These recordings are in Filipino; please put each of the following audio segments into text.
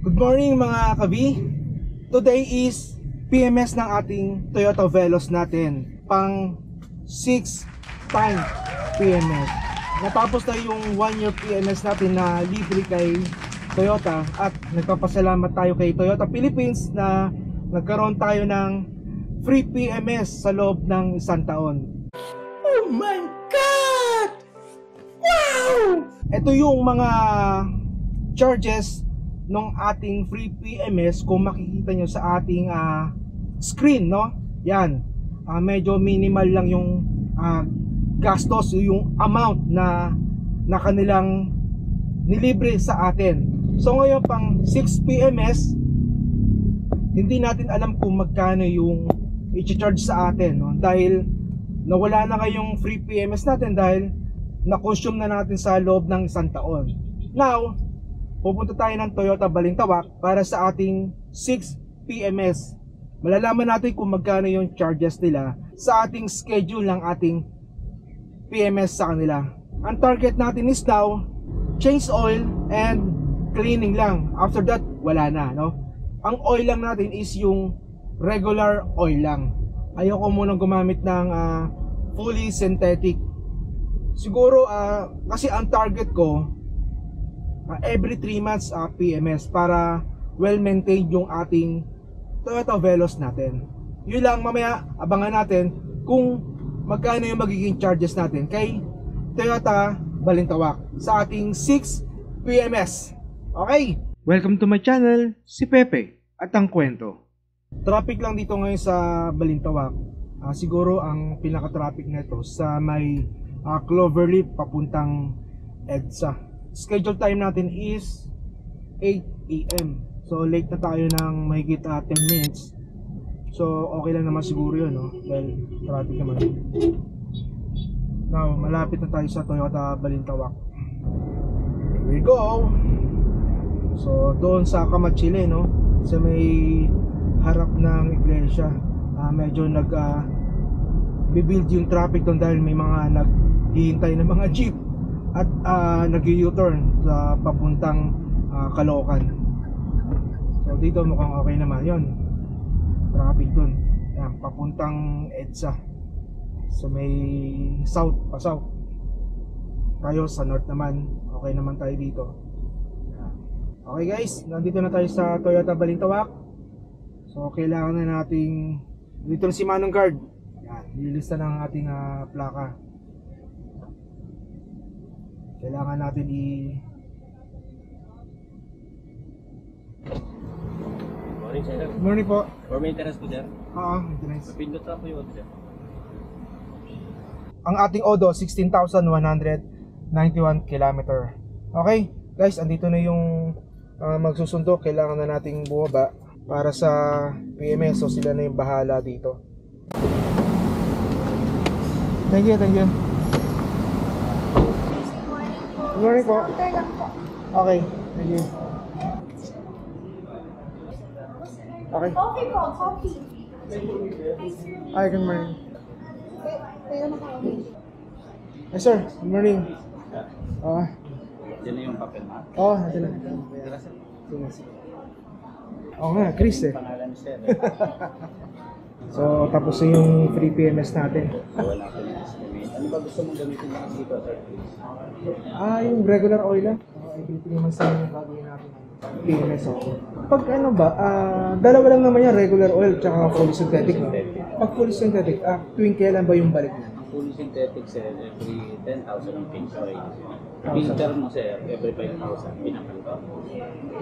Good morning mga kabi. Today is PMS ng ating Toyota Veloz natin. Pang 6th time PMS. Natapos na yung 1 year PMS natin na libre kay Toyota. At nagpapasalamat tayo kay Toyota Philippines na nagkaroon tayo ng free PMS sa loob ng 1 taon. Oh my God! Wow! Ito yung mga charges ng ating free PMS kung makikita nyo sa ating screen, no? Yan, medyo minimal lang yung gastos, yung amount na kanilang nilibre sa atin. So ngayon pang 6 PMS, hindi natin alam kung magkano yung i-charge sa atin, no? Dahil nawala na kayong free PMS natin dahil na-consume na natin sa loob ng 1 taon. Now, pupunta tayo ng Toyota Balintawak para sa ating 6 PMS. Malalaman natin kung magkano yung charges nila sa ating schedule ng ating PMS sa kanila. Ang target natin is now change oil and cleaning lang. After that, wala na, no? Ang oil lang natin is yung regular oil lang. Ayoko munang gumamit ng fully synthetic. Siguro kasi ang target ko every 3 months PMS para well maintained yung ating Toyota Veloz natin. Yun lang, mamaya abangan natin kung magkano yung magiging charges natin kay Toyota Balintawak sa ating 6 PMS. Okay? Welcome to my channel, si Pepe at ang kwento. Traffic lang dito ngayon sa Balintawak. Siguro ang pinaka-traffic nito sa may Cloverleaf papuntang EDSA. Schedule time natin is 8 AM. So late na tayo ng mahigit 10 minutes. So okay lang naman siguro yun, no? Dahil traffic naman. Now, malapit na tayo sa Toyota Balintawak. Here we go. So doon sa Kamachile, no? Sa may harap ng iglesia, medyo bibuild yung traffic doon dahil may mga naghihintay na mga jeep at nag-u-turn sa papuntang Caloocan. So dito mukhang okay naman yon, traffic dun. Yan, papuntang EDSA. So may south pa south. Tayo sa north naman, okay naman tayo dito. Okay guys, nandito na tayo sa Toyota Balintawak. So kailangan na nating, dito na si Manong Guard. Yan, nililista ng ating plaka. Kailangan natin Morning, sir. Morning po. For maintenance po, sir. Oo, maintenance. Pindot na po yung sir. Ang ating odo, 16,191 km. Okay, guys, andito na yung magsusundo. Kailangan na nating bumaba para sa PMS. So sila na yung bahala dito. Thank you, thank you. Good morning po. Okay, thank you. Okay. Coffee po, coffee. Hi, good morning. Yes sir, good morning. Yan na yung papel na. Oo, ito na. Oo nga, Chris eh. Pangalan ni sir. So, tapos na yung free PMS natin. Wala ko yung estimate. Ano ba gusto mong gamitin dito, sir? Yung regular oil lang. Every 3 months na yung gagawin natin. PMS ako. Pag ano ba, dalawa lang naman yan, regular oil tsaka fully synthetic. No? Pag fully synthetic, tuwing kailan ba yung balik niya? Fully synthetic, sir, every 10,000 ang pinch oil. Filter mo, sir, every 5,000 pinapalitan.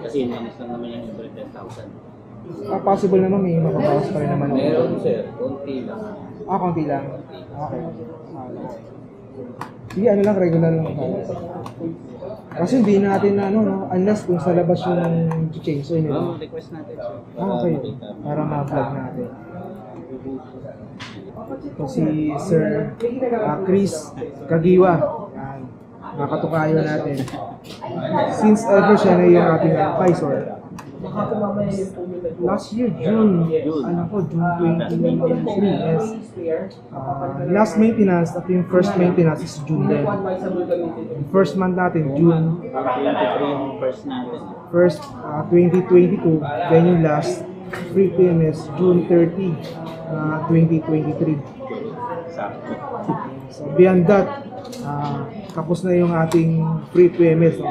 Kasi minus lang naman yung every 10,000. Possible naman may mapapawas pa rin naman. Meron, sir, konti lang. Konti lang. Okay. Sige, ano lang, regular lang. Kasi hindi natin na, unless kung sa labas yung change oil nila. Request natin, sir. Okay. Para ma-vlog natin. Ito si Sir Chris Kagiwa. Nakatukayo natin. Since ever siya na yung ating advisor. Last year, June. Ano ko, June 2023. Yes. Last maintenance at yung first maintenance is June din. First month natin, June. 23 yung first natin. First, 2022. Then yung last, free PMS, June 30, 2023. Sakto. So beyond that, tapos na yung ating free PMS. So,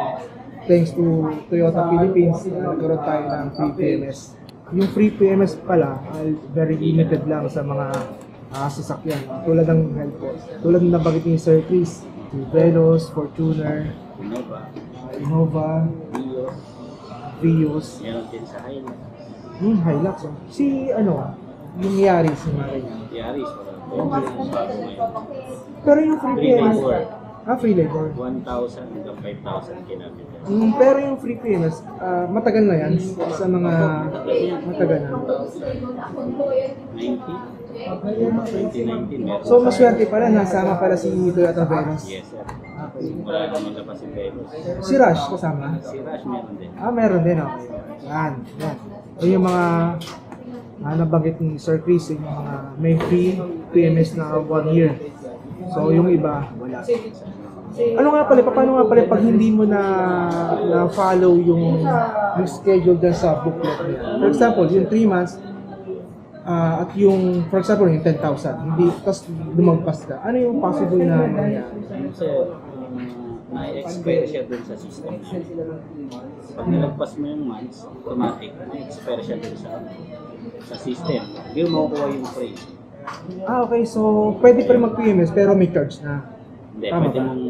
thanks to Toyota Philippines, nagkaroon tayo ng free PMS. Yung free PMS pala, very limited lang sa mga sasakyan. Tulad ng helpo. Tulad ng nabanggit ni Sir Chris, yung Velos, Fortuner, Innova, Vios, Meron din sa Hilux. Hilux. Oh. Si yung Yaris. Yaris, bago ngayon. Pero yung free Free PMS, labor. free labor. 1,000 hanggang 5,000 kilometers. Pero yung free PMS, matagal na yan sa mga matagal na. 2019 meron. So maswerte pala, nasama pala si Toyota Velos. Yes, sir. Okay. Wala naman na pa si Velos. Si Rush kasama? Si Rush meron din. Meron din, okay. Yan. Yung mga nabanggit ni Sir Chris, yung mga may free PMS na 1 year. So yung iba, wala. Paano nga pala pag hindi mo na follow yung schedule dyan sa booklet niya? For example, yung 3 months, at yung, for example, yung 10,000, hindi, tapos lumagpas ka, ano yung possible na nangyari? Kasi na-expire siya dun sa system niya. Pag nilagpas mo yung months, automatic, na-expire siya dun sa system. Hindi mo makukuha yung free. Okay, so pwede pa rin mag-PMS pero may charge na. Hindi, Tama pwede ba? mong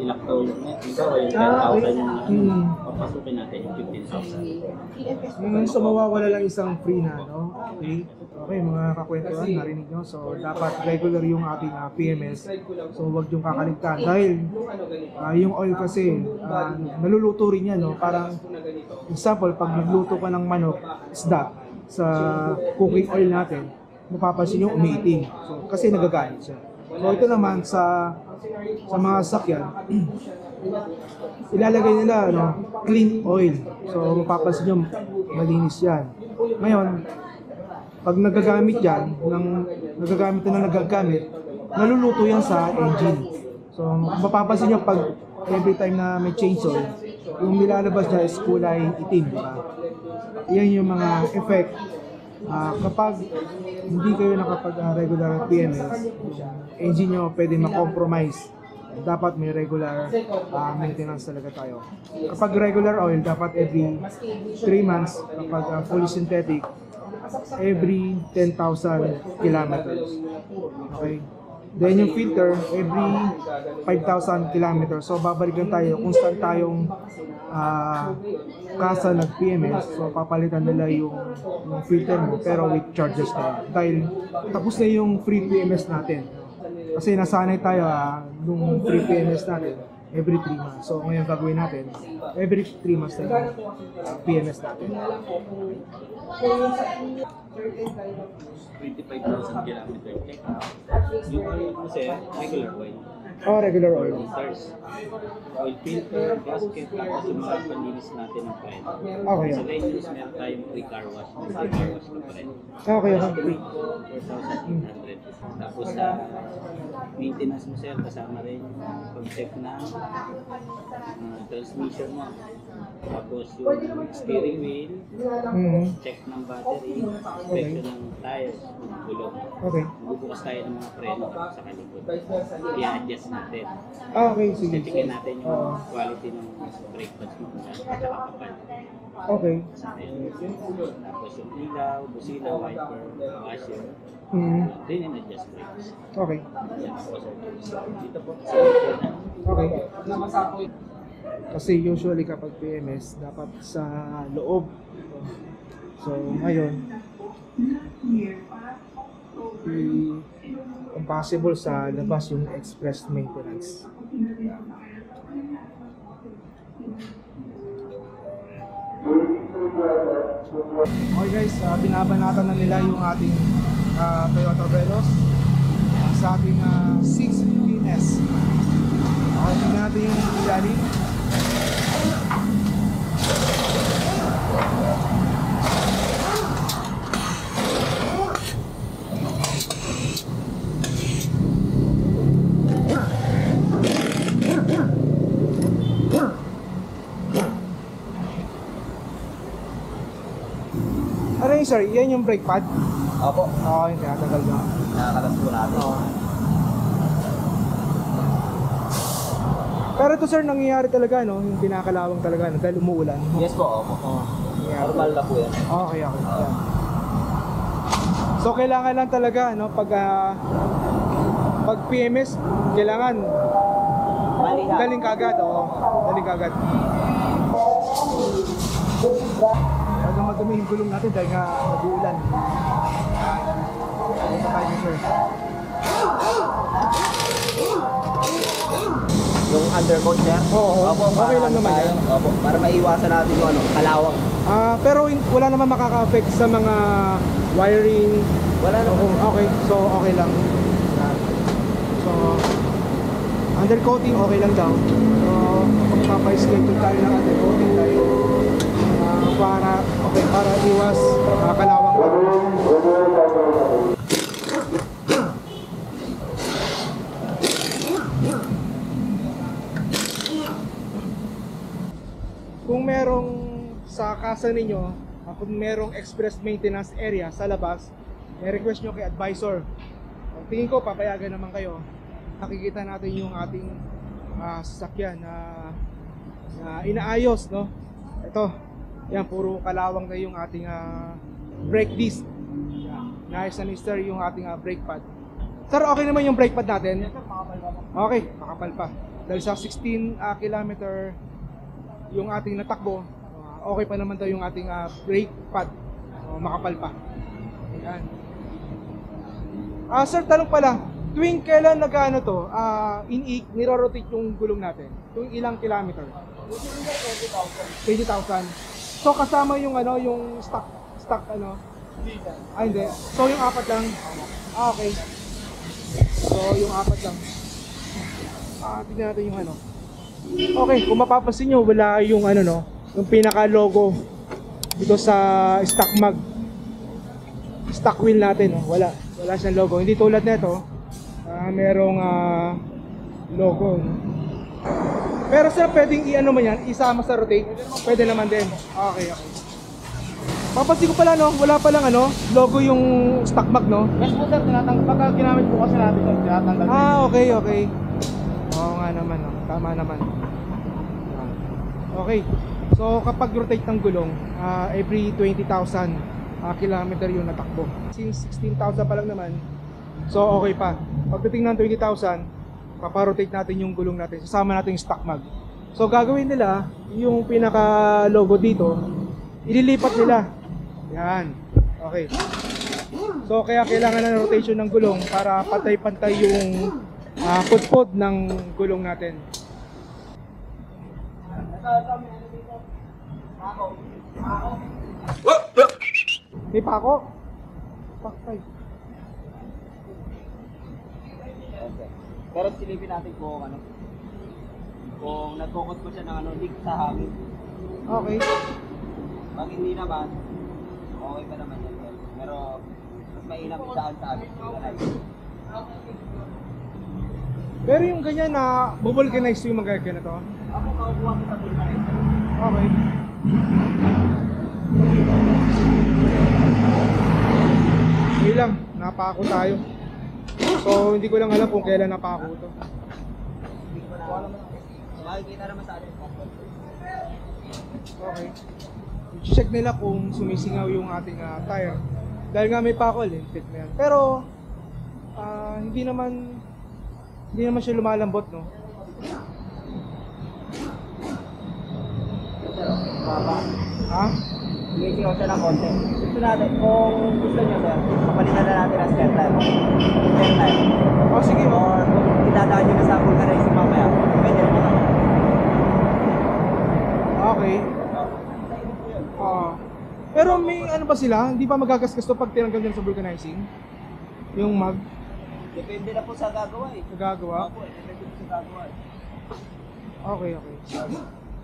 ilaktaw yung ikaw yung 10,000 yung papasukin natin yung 15,000. So mawawala lang isang free na, no? Okay. Okay, mga kakwentuhan, narinig nyo. So dapat regular yung ating PMS. So huwag yung kakaligtan. Dahil yung oil kasi, naluluto rin yan, no? Parang, example, pag nagluto ka ng manok, isda, sa cooking oil natin, mapapansin yung umiitim. So, kasi nagagamit siya. So ito naman sa mga sasakyan, ilalagay nila clean oil. So mapapansin nyo malinis yan. Ngayon, pag nagagamit yan, nagagamit, naluluto yan sa engine. So mapapansin nyo pag every time na may change oil, yung nilalabas niya is kulay itim, di ba? Yan yung mga effect. Kapag hindi kayo nakapag-regular PMS, engine nyo pwede ma-compromise. Dapat may regular maintenance talaga tayo. Kapag regular oil, dapat every 3 months. Kapag fully synthetic, every 10,000 kilometers. Okay? Then yung filter, every 5,000 kilometers. So babalikan tayo kung saan tayong kasa nag-PMS. So papalitan nila yung filter mo pero with charges na. Dahil tapos na yung free PMS natin. Kasi nasanay tayo nung free PMS natin every 3 months. So ngayon gagawin natin every 3 months na yung PMS natin. 25,000 kilometers. Yung oil mo sir, regular oil. Regular oil. Filters, oil filter, gasket, tapos yung mga panlinis natin ng friend. Okay. Sa Rangers, meron tayong free car wash. Free car wash ng friend. Okay. 4,800. Tapos sa maintenance mo sir, kasama rin pag-check ng transmission mo. Tapos yung steering wheel, check ng battery, inspection ng tires, ng gulong. Okay. Bubukas tayo ng mga preno sa kalikod. I-adjust natin. Okay, sige. Check natin yung quality ng brake pads mo at saka kapal. Okay. Tapos yung ilaw, busina, wiper, washer, din in-adjust brakes. Okay. Yan po sir. Dito po. Okay. Kasi usually kapag PMS, dapat sa loob. So ngayon, impossible sa labas yung express maintenance. Okay guys, binabanatan na nila yung ating Toyota Velos sa ating 615S. Okay, tingnan natin yung ilalim. Ano yun sir? Yan yung brake pad? Opo. Oo, yung tinatagal nyo. Nakakalas po natin. Oo. Pero ito sir, nangyayari talaga, no? Yung kinakalawang talaga, no? Dahil umuulan. Yes po, opo. Oo. Normal na po yan. Okay. Yan. So kailangan lang talaga, no? Pag PMS, kailangan Malihan. daling kagad, oo. Daling kagad. Huwag na madumi yung gulong natin dahil nga nag-uulan. Ito tayo sir. Yung undercoat niya? Oo, Opo, okay lang naman tayo. yan. Opo, para maiwasan natin yung kalawang. Pero wala naman makaka-affect sa mga wiring. Wala naman. Okay, so okay lang. Yan. So, undercoating okay lang daw. So, magpapa-schedule tayo ng undercoating tayo. Para iwas kalawang. Kung merong sa kasa ninyo, kung merong express maintenance area sa labas, may request nyo kay advisor. Tingin ko papayagan naman kayo. Nakikita natin yung ating sasakyan na inaayos, no? Ito, yan, puro kalawang na yung ating brake disc. Yan, nice and stir yung ating brake pad. Sir, okay naman yung brake pad natin? Okay, makapal pa. Dahil sa 16 kilometer yung ating natakbo, okay pa naman daw yung ating brake pad. Makapal pa. Yan. Sir, tanong pala, tuwing kailan nag-ano to, niro-rotate yung gulong natin? Tuwing ilang kilometer? 20,000. So kasama yung yung stock hindi. So yung apat lang. Okay. So yung apat lang. Tignan natin yung Okay, kung mapapansin nyo, wala yung yung pinaka-logo dito sa stock mag. Stock wheel natin, wala siyang logo. Hindi tulad nito, merong logo. Pero sir, pwedeng man yan, isama sa rotate. Pwede naman din. Okay. Papansin ko pala, wala palang logo yung stock mag, no? Yes po sir, pagka ginamit po kasi natin, tinatanggal. Okay. Oo nga naman, tama naman. Okay. So kapag rotate ng gulong, every 20,000 kilometer yung natakbo. Since 16,000 pa lang naman, so okay pa. Pagdating ng 20,000, paparotate natin yung gulong natin, sasama natin yung stock mag. So gagawin nila, yung pinaka logo dito, ililipat nila. Yan. Okay. So kaya kailangan ng rotation ng gulong para pantay-pantay yung pudpud ng gulong natin. May pako? Pakpay. Pero silipin natin kung kung nagkukot ko siya ng leak sa hangin. Okay. Pag hindi naman, okay pa naman yan. Pero mas mainam isaan sa amin. Pero yung ganyan na bubulcanize yung mga ganyan na to? Ako kakuha ko sa vulcanizer. Okay. Hindi lang, napako tayo. So hindi ko lang alam kung kailan napako to. Makikita naman sa atin. Okay. I-check nila kung sumisingaw yung ating tire. Dahil nga may pako, lintik na yan. Pero hindi naman siya lumalambot, no? Baba. Ha? Sumisingaw siya ng konti. Gusto natin, kung gusto nyo sir, kapalitan na natin ang spare tire. Spare tire. Sige. Or kung idadaan nyo na sa vulcanizing mamaya, pwede naman. Okay. Pero may ba sila? Hindi pa magagasgas to pag tinanggal nyo sa vulcanizing? Yung mag? Depende na po sa gagawa eh. Nagagawa? Opo, depende po sa gagawa eh. Okay.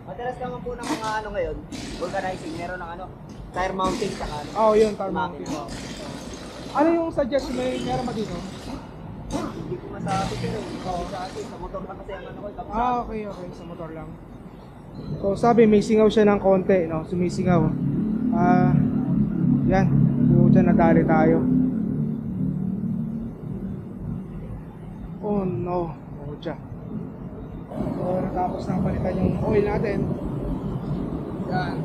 Madalas naman po ng mga ngayon, vulcanizing, meron ng tire mounting sa Yun, tire mounting. Ano yung suggestion meron ba dito? Hindi ko masabi pero sa atin, sa motor lang kasi ang Okay. Sa motor lang. So sabi, may singaw siya ng konti, no? Sumisingaw. Yan, puta, nadali tayo. Oh no, puta. So, natapos na palitan yung oil natin. Yan.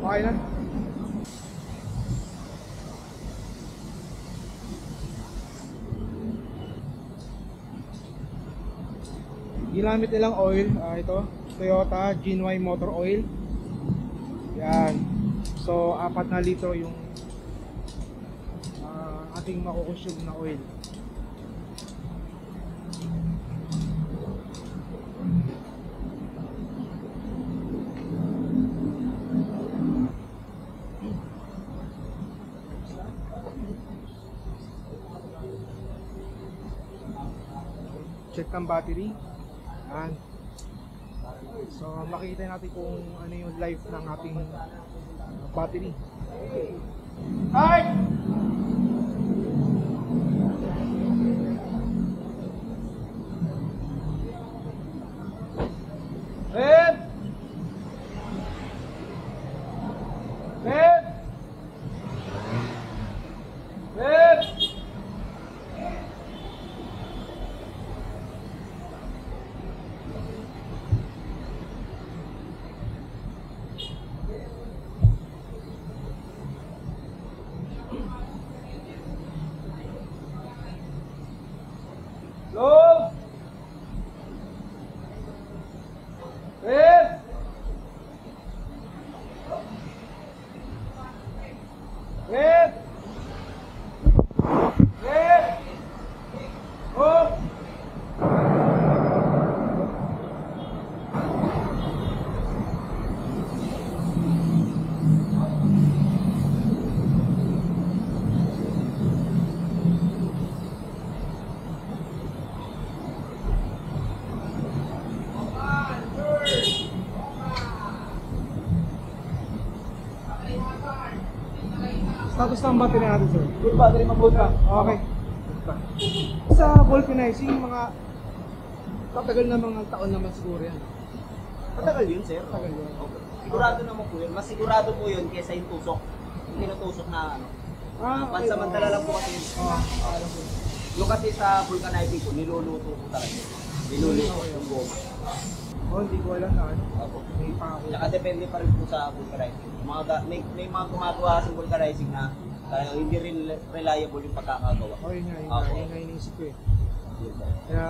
Okay na. Ginamit nilang oil, ito, Toyota Genuine Motor Oil. Yan. So, 4 na litro yung ating makukonsume na oil. Check ng battery. Yan. So makikita natin kung ano yung life ng ating battery. Hi! Red! Red! Red! Low! Red! Red! Red! Up! Status ng battery natin, sir? Full battery, mag-full pa. Okay. Sa vulcanizing, mga tatagal na mga taon naman siguro yan. Matagal yun, sir. Matagal yun. Okay. Sigurado naman po yun. Mas sigurado po yun kaysa yung tusok. Yung tinutusok na ano. Pansamantala lang po kasi yun. Alam ko. Yung kasi sa vulcanizing po, niluluto po talaga. Niluluto yung goma. Hindi ko alam na ano. Opo. May pa ako. Tsaka depende pa rin po sa vulcanizing. May mga gumagawa sa vulcanizing na hindi rin reliable yung pagkakagawa. Oh, yun nga, Opo. yun nga iniisip ko eh. Yun po. Kaya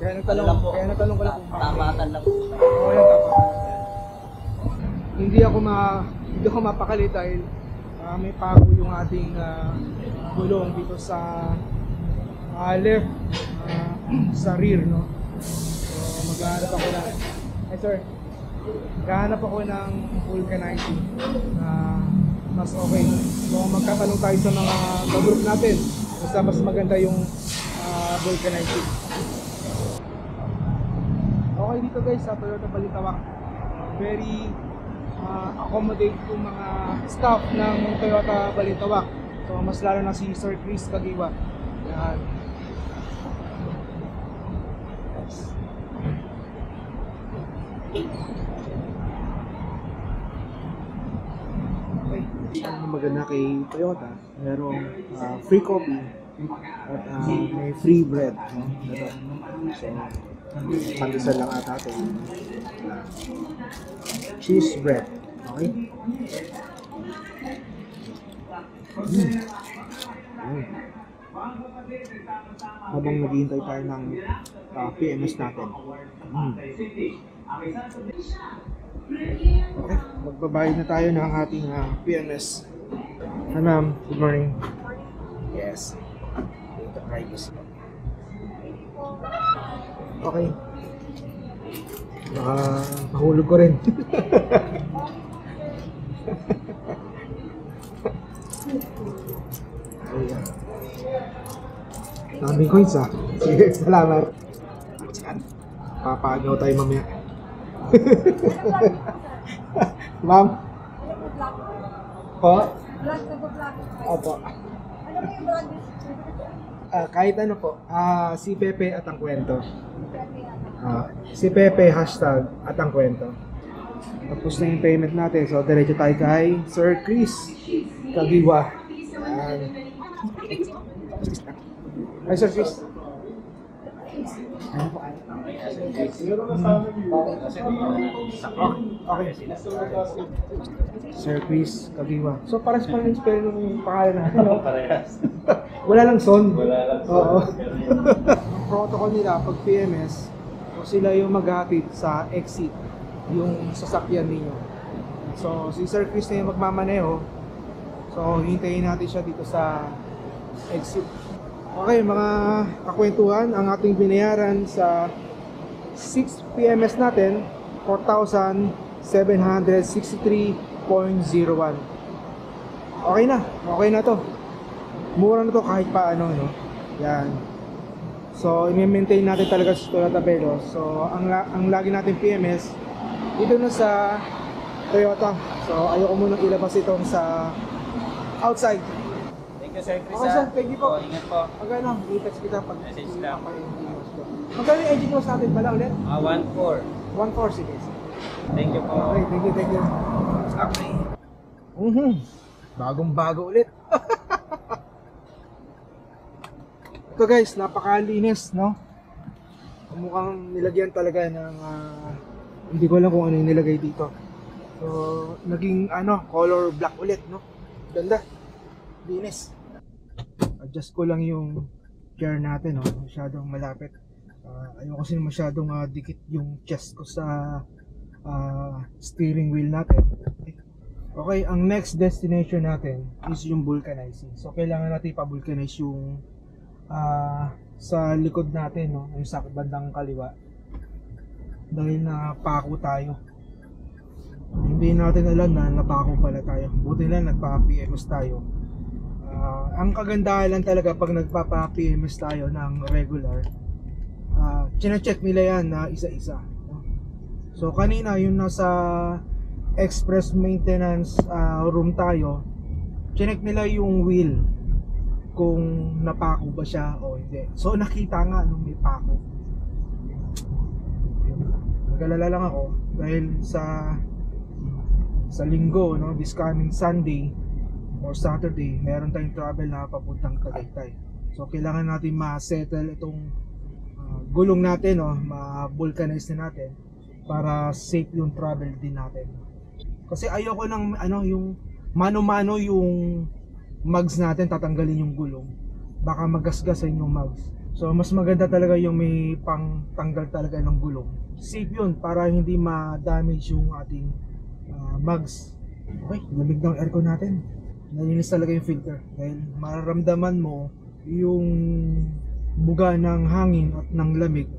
Ano lang po, nagtanong ko lang kung bakit. tapatan lang po. Oo, yan, tapatan. Hindi ako mapakali dahil may pago yung ating gulong dito sa left, sa rear, no? So, maghahanap ako ng, sir, maghahanap ako ng vulcanizing na mas okay. So, magkatanong tayo sa mga group natin, basta mas maganda yung vulcanizing. Okay dito guys sa Toyota Balintawak. Very accommodate yung mga staff ng Toyota Balintawak. So mas lalo na si Sir Chris Kagiwa. Yan. Okay. Ang maganda kay Toyota, merong free coffee at may free bread. No? Ito. So, pandesal lang ata ito. Cheese bread. Okay? Habang naghihintay tayo ng PMS natin. Okay, magbabayad na tayo ng ating PMS. Hi ma'am, good morning. Yes. Data privacy. Okay. Mahulog ko rin. Ayan. Daming coins ah. Sige, salamat. Papaagaw tayo mamaya. Ma'am? Po? Opo. Ano mo yung brand? Kahit ano po, si Pepe at ang kwento. Si Pepe hashtag at ang kwento. Tapos na yung payment natin. So, diretso tayo kay Sir Chris Kagiwa. Ayan. Hi, Sir Chris. Okay. Sir Chris Kagiwa. So, paras pa rin spell ng pangalan natin. Parehas. Wala lang son. Wala lang son. Oo. Ang protocol nila, pag PMS, so sila yung maghatid sa exit yung sasakyan ninyo. So, si Sir Chris na yung magmamaneho. So, hintayin natin siya dito sa exit. Okay, mga kakwentuhan, ang ating binayaran sa 6 PMS natin, 4,763.01. Okay na to. Mura na to kahit paano, no? Yan. So, i-maintain natin talaga sa Toyota Veloz. So, ang lagi natin PMS dito na sa Toyota. So, ayoko munang ilabas itong sa outside. Thank you, Sir Chris. Okay, sir. Thank you po. Ingat po. Magkano? I-text kita pag Message lang. Magkano yung engine loss natin pala ulit? 1-4. 1.4, sige. Thank you po. Okay, thank you. Okay. Bagong-bago ulit. Ito guys, napakalinis, no? Mukhang nilagyan talaga ng hindi ko alam kung ano yung nilagay dito. So, naging color black ulit, no? Ganda. Linis. Adjust ko lang yung chair natin, no? Masyadong malapit. Ayoko kasi masyadong dikit yung chest ko sa steering wheel natin. Okay, ang next destination natin is yung vulcanizing. So, kailangan natin ipa-vulcanize yung sa likod natin, no? Yung sa bandang kaliwa. Dahil napako tayo. Hindi natin alam na napako pala tayo. Buti lang nagpa-PMS tayo. Ang kagandahan lang talaga pag nagpapa-PMS tayo ng regular, chine-check nila yan na isa-isa, no? So kanina yung nasa express maintenance room tayo, chinek nila yung wheel kung napako ba siya o hindi. So nakita nga nung may pako. Nag-alala lang ako dahil sa linggo, no, this coming Sunday or Saturday, meron tayong travel na papuntang Tagaytay. So kailangan natin ma-settle itong gulong natin, no, ma-vulcanize na natin para safe yung travel din natin. Kasi ayoko ng yung mano-mano yung mugs natin, tatanggalin yung gulong. Baka magasgasan yung mugs. So mas maganda talaga yung may pang-tanggal talaga ng gulong. Safe yun para hindi ma-damage yung ating mugs. Okay, lamig ng aircon natin. Nalinis talaga yung filter dahil mararamdaman mo yung buga ng hangin at ng lamig.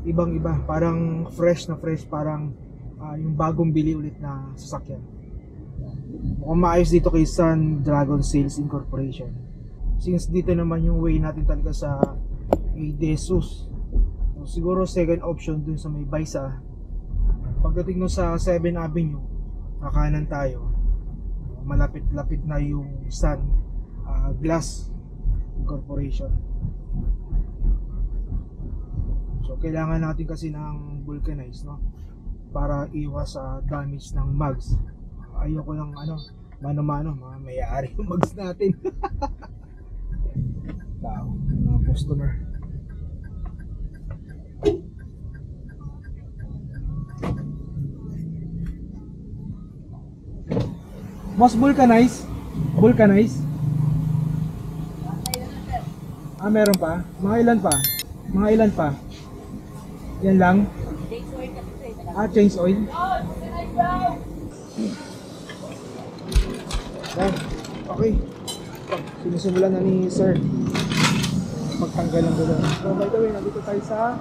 Ibang iba, parang fresh na fresh, parang yung bagong bili ulit na sasakyan. Mukhang maayos dito kay Sun Dragon Sales Incorporation. Since dito naman yung way natin talaga sa Jesus. So, siguro second option dun sa may Baisa. Pagdating nun sa 7 Avenue, kakanan tayo. Malapit-lapit na yung Sun Glass Incorporation. So kailangan natin kasi ng vulcanize, no? Para iwas sa damage ng mugs. Ayoko lang mano-mano, may-ari yung mugs natin. Tao, mga customer. Mas vulcanize? Vulcanize? Meron pa? Mga ilan pa? Mga ilan pa? Yan lang? Change oil? Yan. Okay. Sinusimulan na ni Sir magtanggal ng gulong. So by the way, nandito tayo sa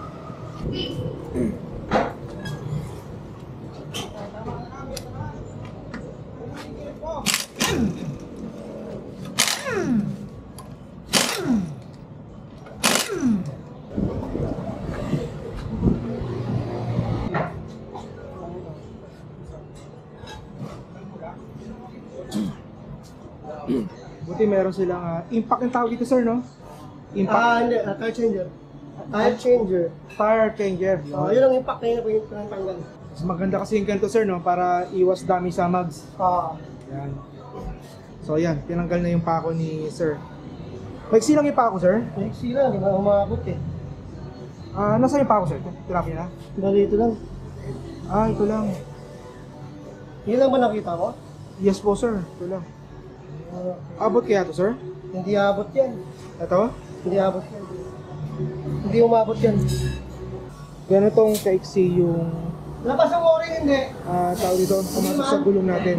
buti meron silang impact ang tawag dito, sir, no? Impact. Hindi, tire changer. Tire changer. Tire changer. Yun ang impact na yun na pinatanggal. Mas maganda kasi yung ganito sir, no? Para iwas dami sa mags. Yan. So yan, tinanggal na yung pako ni sir. Maiksi lang yung pako sir. Maiksi lang, hindi na umabot eh. Nasa yung pako sir? Tinapin na? Bali ito lang. Ito lang. Yun lang ba nakita mo? Yes po sir, ito lang. Abot kaya to sir? Hindi abot yan. Ito? Hindi abot yan. Hindi umabot yan. Ganitong kaiksi yung Labas ang o-ring, hindi. tawag dito, pumasok sa gulong natin.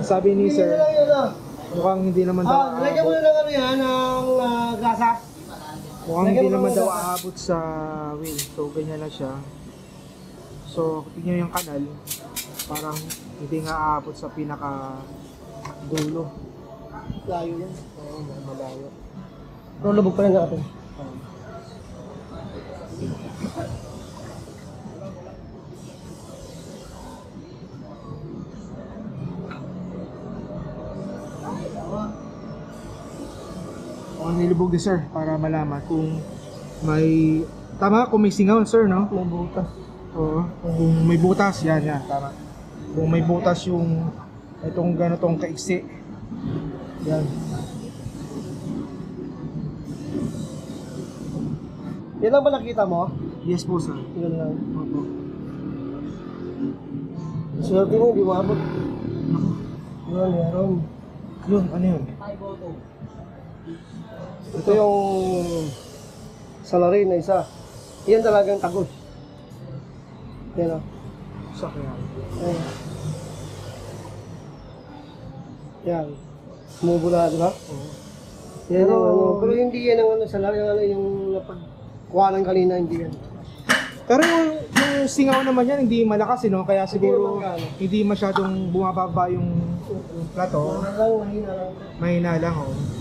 Sabi ni Hindi sir, na lang yun mukhang hindi naman daw nalagyan mo na lang ano yan, ng gasa. mukhang hindi naman daw aabot sa wheel. So ganyan na siya. So tingnan yung kanal, parang hindi nga aabot sa pinaka dulo. Layo yan. Oo, malayo. Pero lubog pa rin natin. Nilubog din sir para malaman kung may tama, kung may singaw sir, no? May butas. Oo. Kung may butas, yan, tama. Kung may butas yung itong ganitong kaiksi. Yan. Yan lang ba nakita mo? Yes po sir. Yan lang. Opo. Swerte mo, hindi umabot. Naku. Yun, meron. Yun, ano yun? Ito yung salarin na isa. Yan talagang tagos. Yan o. Sa kaya. Ayan. Yan. Sumubula, di ba? Oo. Yan ang ano. Pero hindi yan ang ano, salarin, ano, yung napagkuhanan kanina, hindi yan. Pero yung singaw naman yan, hindi malakas, no? Kaya siguro Hindi naman gaano. hindi masyadong bumababa yung plato. Mahina lang, mahina lang. Mahina lang, oh.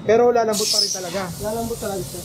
Pero lalambot pa rin talaga. Lalambot talaga siya.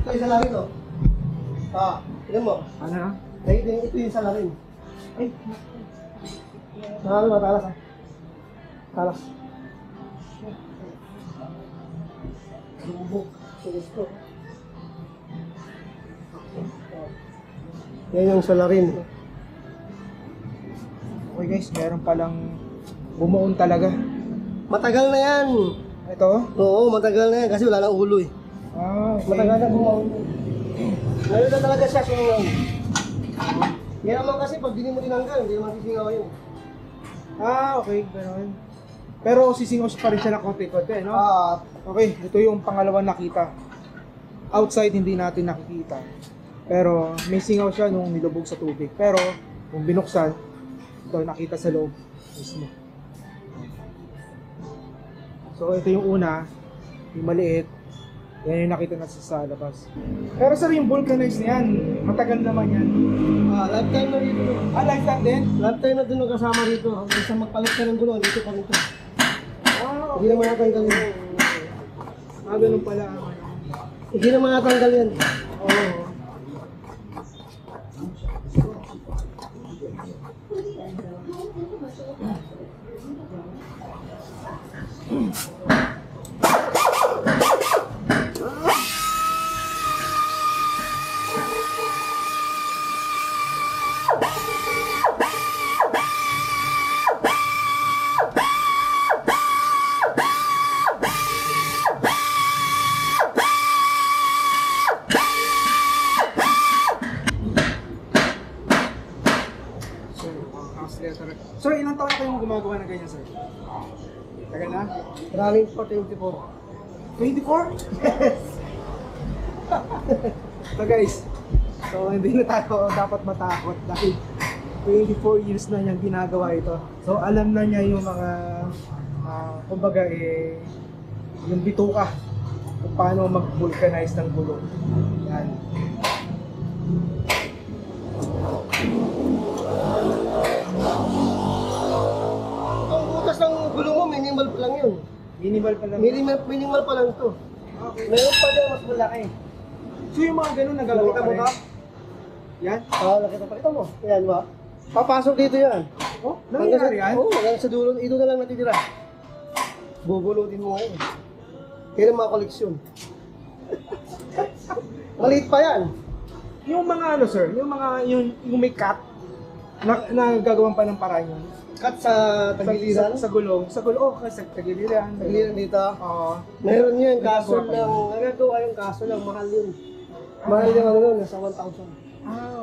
Ito yung salarin, oh. Tignan mo. Ano na? Ito yung salarin. Ay, Ano, matalas ah. Talas. Lubog. Gusto. Yan yung salarin. okay guys, meron palang bumuon talaga. Matagal na yan. Ito? Oo, matagal na yan kasi wala nang ulo eh. Okay. Matagal na bumuon. Ngayon na talaga siya sumungaw. Yan naman kasi pag di mo tinanggal, hindi naman sisingaw yun. Okay, gano'n. Pero sisingaw pa rin siya ng konti-konti, no? Okay, ito yung pangalawang nakita. Outside hindi natin nakikita. Pero may singaw siya nung nilubog sa tubig. Pero kung binuksan, ito nakita sa loob mismo. So ito yung una, yung maliit. Yan yung nakita natin sa labas. Pero sir, yung vulcanized na yan, matagal naman yan. Lifetime na dito. Lifetime din? Lifetime na din ang kasama dito. Hanggang sa magpalit ka ng gulong, dito pa rin ito. Okay. Hindi naman natanggal yan. Ganun pala. Hindi naman natanggal yan. Oo. Toyota. Sir, ilang taon na kayong gumagawa ng ganyan, sir? Tagal na? Running for 24. 24? So guys, so hindi na tayo dapat matakot dahil 24 years na niyang ginagawa ito. So alam na niya yung mga, kumbaga yung bituka kung paano mag-vulcanize ng gulong. Yan. Ang butas ng gulong mo, minimal pa lang yun. Minimal pa lang. Minimal pa lang to. Okay. Meron pa dyan mas malaki. So yung mga ganun nagagawa Nakita ka mo rin? ba? Yan? Oo, nakita pa. Ito mo. Ayan ba? Papasok dito yan. Oh, nangyayari yan? Oo, hanggang sa dulo. Ito na lang natitira. Bubulutin mo ngayon. Kailan mga koleksyon. Maliit pa yan. Yung mga ano sir, yung may cut na nagagawan pa ng paraan yun. Cut sa tagiliran. Sa gulong. Sa gulong, oh, sa tagiliran. Tagiliran dito. Oo. Meron yan, kaso Nagagawa pa lang. Nagagawa yung kaso lang, mahal yun. Mahal yung ano nun, nasa 1,000.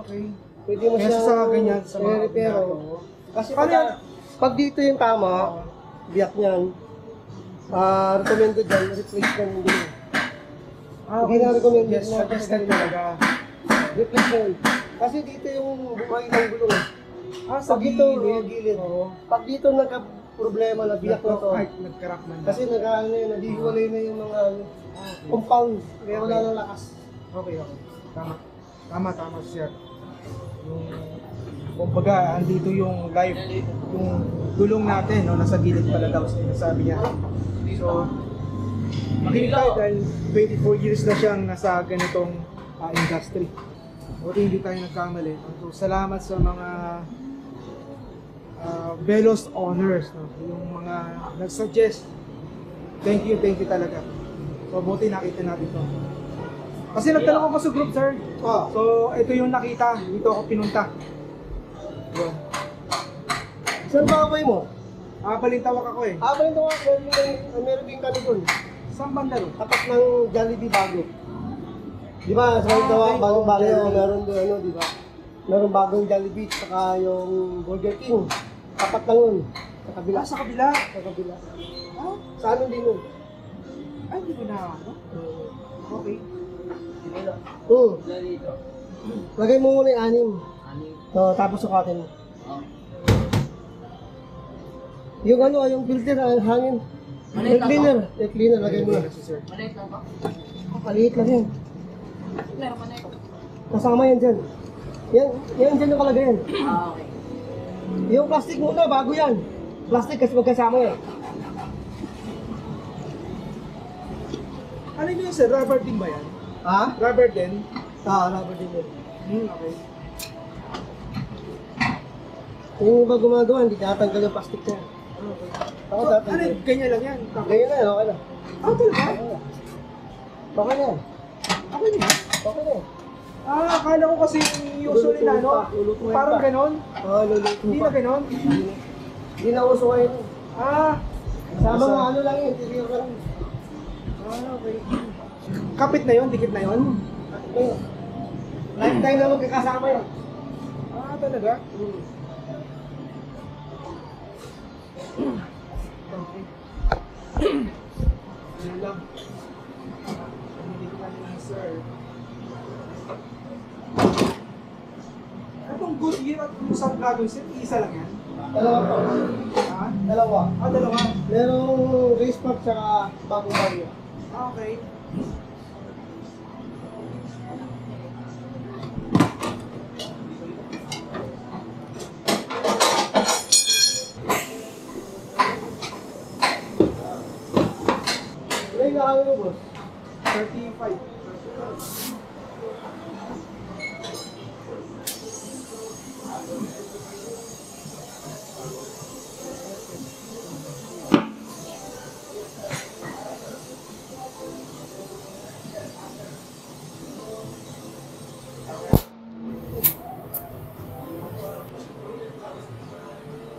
Okay. Pwede mo Kaya siya sa ganyan, sa mga repero. ginagawa. Kasi Paano yan? pag dito yung tama, biyak niyan, recommended yan, replace yan yung gulong. Hindi na recommended Yes, na suggested talaga. Replace yan. Kasi dito yung buhay ng gulong. Sa Pag dito, gilid. gilid. Oo. Pag dito nagka-problema na biyak na to, Ay, nagkarak man. kasi naghihiwalay na yung mga compound, kaya wala nang lakas. Okay. Tama, sir. Yung, kumbaga, andito yung live, yung gulong natin, no, nasa gilid pala daw, sinasabi niya. So, makinig tayo dahil 24 years na siyang nasa ganitong industry. Buti hindi tayo nagkamali. So, salamat sa mga Velos owners, no? Yung mga nag-suggest. Thank you talaga. So, buti nakita natin to. Kasi nagtanong ako sa group, sir. Ah, So, ito yung nakita. Dito ako pinunta. Yun. saan ba away mo? Balintawak ako eh. Ba rin ito nga, meron din kami dun. Saan banda ron? Tapat ng Jollibee bago. Di ba, sa okay. bagong bagay, Okay. meron doon, ano, di ba? Meron bagong Jollibee, saka yung Burger King. Tapat lang yun. Sa kabila. Sa kabila. Sa kabila. Ah, Sa ano din yun? ay, hindi ko na ano. Okay. Lagay mo muna yung anim. Tapos sukatin mo. Yung ano, yung filter, hangin. Air cleaner, lagay mo na. Sir. Maliit lang yan. Kasama yan dyan. Yan dyan yung kalagayan. Okay. Yung plastic muna, bago yan. Plastic kasi magkasama yan. Ano yun sir? Rubber din ba yan? Ha? Rubber din? Rubber din yun. Okay. Yung iba gumagawa, hindi tatanggal yung plastic niya. Ako So, tatanggal. ano, ganyan lang yan? Ganyan na, okay na. Talaga? Okay na yan. Okay na. Okay na yan. Akala ko kasi usually na, no? Lulutuin Parang pa. ganon? Luluto Hindi pa. na ganon? Hindi na uso ngayon. Sama Basta- nga ano lang yun, interior lang. Okay. Kapit na yon, dikit na yon. Ayun. Lifetime na magkakasama yan. Talaga? Ano lang. Hindi ko lang sir. Itong Goodyear at yung sa Dragon Set, isa lang yan? Dalawa pa. Ha? Dalawa. Dalawa. Merong race park tsaka bagong bagyo. Okay. Ilan yung ano mo, boss? 35.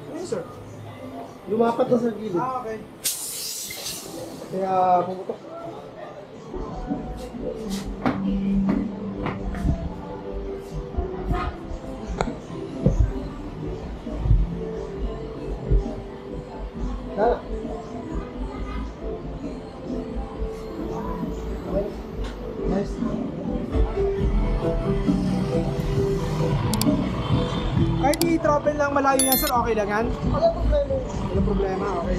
Ano yun, sir? Lumapat na sa gilid. Okay. Kaya pumutok. Ha? Okay. Nice. Kahit i-travel lang malayo yan sir, okay lang yan? Wala problema. Walang problema, okay.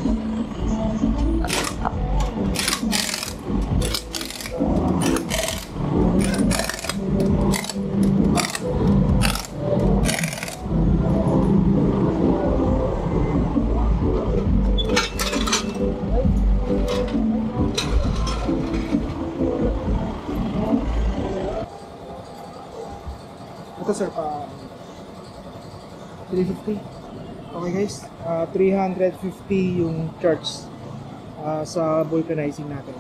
Ito sir, pa 350. Okay guys, 350 yung charge sa vulcanizing natin.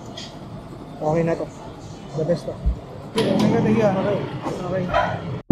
Okay na to. The best to. Okay na tayo. Okay. Okay.